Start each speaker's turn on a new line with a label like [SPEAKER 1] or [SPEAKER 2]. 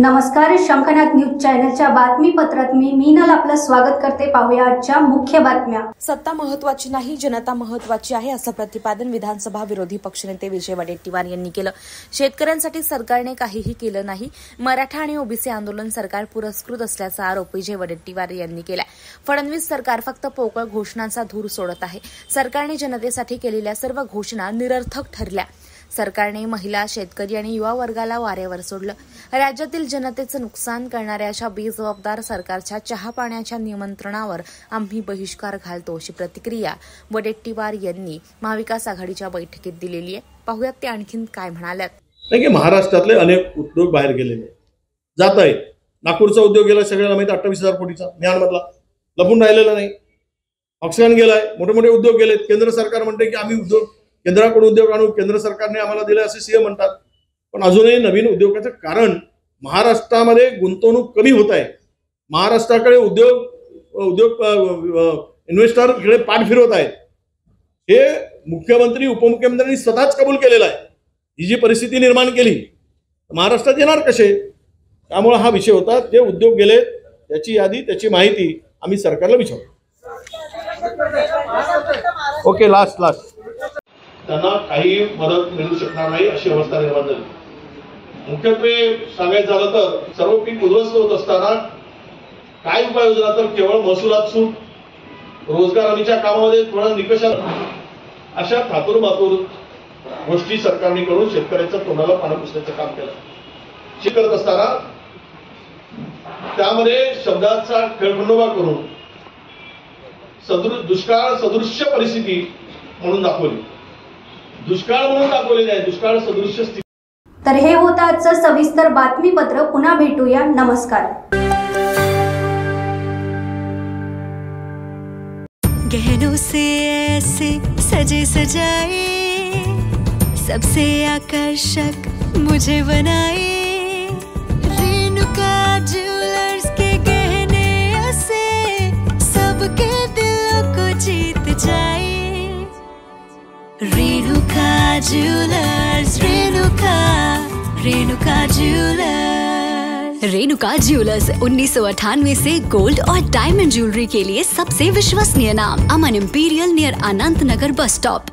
[SPEAKER 1] नमस्कार, शंखनाथ न्यूज चॅनलच्या बातमीपत्रात मी मीनल आपलं स्वागत करते। पाहूया आजच्या मुख्य बातम्या।
[SPEAKER 2] सत्ता महत्त्वाची नाही, जनता महत्त्वाची आहे असं प्रतिपादन विधानसभा विरोधी पक्षनेते विजय वडेट्टीवार यांनी केलं। शेतकऱ्यांसाठी सरकारने काहीही केलं नाही, मराठा आणि ओबीसी आंदोलन सरकार पुरस्कृत असल्याचा आरोप विजय वडेट्टीवार यांनी केला। फडणवीस सरकार फक्त पोकळ घोषणांचा धूर सोडत आहे। सरकारने जनतेसाठी केलेल्या सर्व घोषणा निरर्थक ठरल्या। सरकारने महिला, शेतकरी आणि युवा वर्गाला वाऱ्यावर सोडलं। राज्यातील जनतेचं नुकसान करणाऱ्या अशा बेजबाबदार सरकारच्या चहा पाण्याच्या निमंत्रणावर आम्ही बहिष्कार घालतो अशी प्रतिक्रिया वडेट्टीवार यांनी महाविकास आघाडीच्या बैठकीत दिलेली आहे। पाहूयात ते आणखीन काय म्हणाल्यात।
[SPEAKER 3] नाही की महाराष्ट्रातले अनेक उद्योग बाहेर गेलेले जात आहेत। नागपूरचा उद्योग गेला, सगळ्यांना माहिती 28,000 कोटीचा, म्यानमारला लपून राहिलेला नाही। ऑक्सिजन गेलाय, मोठे मोठे उद्योग गेलेत। केंद्र सरकार म्हणते की आम्ही उद्योग केंद्राकडून उद्योग आणू, केंद्र सरकारने आम्हाला दिले असे सीएम म्हणतात, पण अजूनही नवीन उद्योगाचं कारण महाराष्ट्रामध्ये गुंतवणूक कमी होत आहे। महाराष्ट्राकडे उद्योग इन्व्हेस्टर इकडे पाठ फिरवत आहेत। हे मुख्यमंत्री उपमुख्यमंत्र्यांनी स्वतःच कबूल केलेलं आहे। ही जी परिस्थिती निर्माण केली महाराष्ट्रात येणार कसे, त्यामुळे हा विषय होता। जे उद्योग गेले त्याची यादी, त्याची माहिती आम्ही सरकारला विचारतो। ओके, लास्ट त्यांना काही मदत मिळू शकणार नाही अशी अवस्था निर्माण झाली। मुख्यत्वे सांगायचं झालं तर सर्व पीक उद्ध्वस्त होत असताना काय उपाययोजना, तर केवळ महसुलात सूट, रोजगार हमीच्या कामामध्ये थोडा निकषात अशा थातूर गोष्टी सरकारने करून शेतकऱ्याच्या तोंडाला पाणी पुसण्याचं काम केलं। हे करत असताना त्यामध्ये शब्दाचा खेळखंडोबा करून दुष्काळ सदृश्य परिस्थिती म्हणून दाखवली। दुष्काळ म्हणून दाखवले नाही, दुष्काळ सदृश्य स्थिती।
[SPEAKER 1] तर हे होतं आजचं सविस्तर बातमीपत्र। पुन्हा भेटूया, नमस्कार।
[SPEAKER 4] गहनों से ऐसे सजे सजाए, सबसे आकर्षक मुझे बनाए, रेणुका ज्वेलर्स के गहने ऐसे सबके दिलों को जीत जाए। Renuka jewellers, Renuka jewellers. Renuka jewellers 1998 से गोल्ड और डायमंड ज्वेलरी के लिए सबसे विश्वसनीय नाम। अमन इंपीरियल नियर अनंत नगर बस स्टॉप।